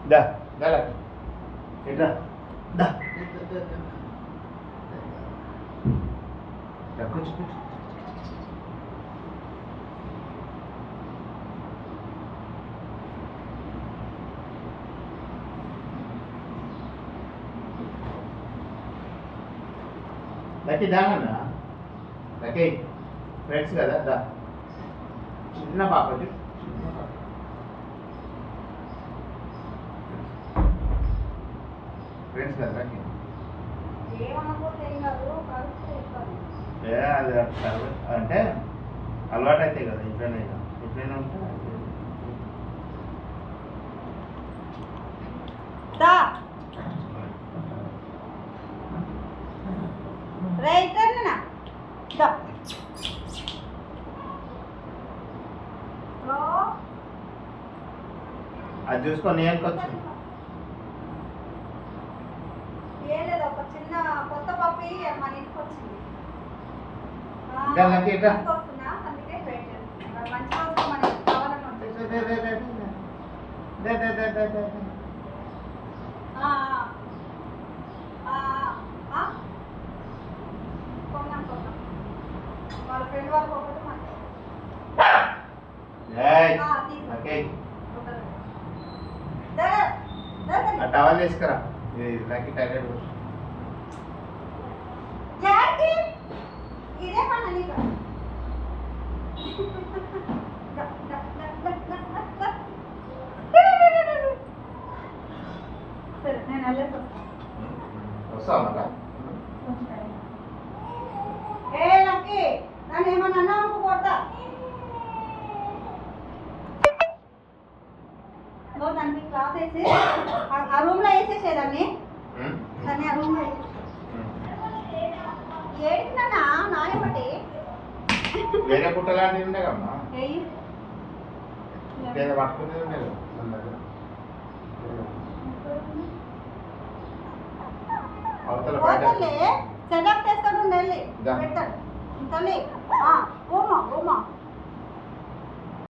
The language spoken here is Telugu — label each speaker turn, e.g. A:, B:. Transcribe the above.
A: దా దా ఎట్రా దా కూర్చో కూర్చో లక్కీ దానన్నా లక్కీ ఫ్రెండ్స్ కదా దా చిన్న పాప ఫ్రెండ్స్ కదా లక్కీ అది అంటే అలవాటు అవుతాయి కదా ఇంట్లోనే ఎట్లయినా ఉంటే అది చూసుకొని నేను వచ్చింది
B: ఒక చిన్న కొత్త పప్పి మన ఇంటికి వచ్చింది అందుకే మంచి రోజు మనకి కావాలని వాళ్ళ ఫ్రెండ్ వాళ్ళకి ఒకటి
A: టవల్ తీసుకురా లక్కీ టాయిలెట్
B: ఇదే పని నీకు సరే నేను వెళ్ళేసి
A: వస్తావా
B: ఏ లక్కీ నన్ను ఏమన్నా అన్నా అనుకో కొడతా దాన్ని క్లాత్ వేసి ఆ రూమ్లో వేసేసేదాన్ని దాన్ని ఆ రూమ్లో ఏడినా నాయపటి
A: వేరే పుట్టలాంటివి ఉండే కమ్మా వేరే పట్టుకునేది ఉండేది
B: అవతలే సెలెక్ట్ చేస్తాడు వెళ్ళి పెడతాడు తల్లి ఓమా ఓమా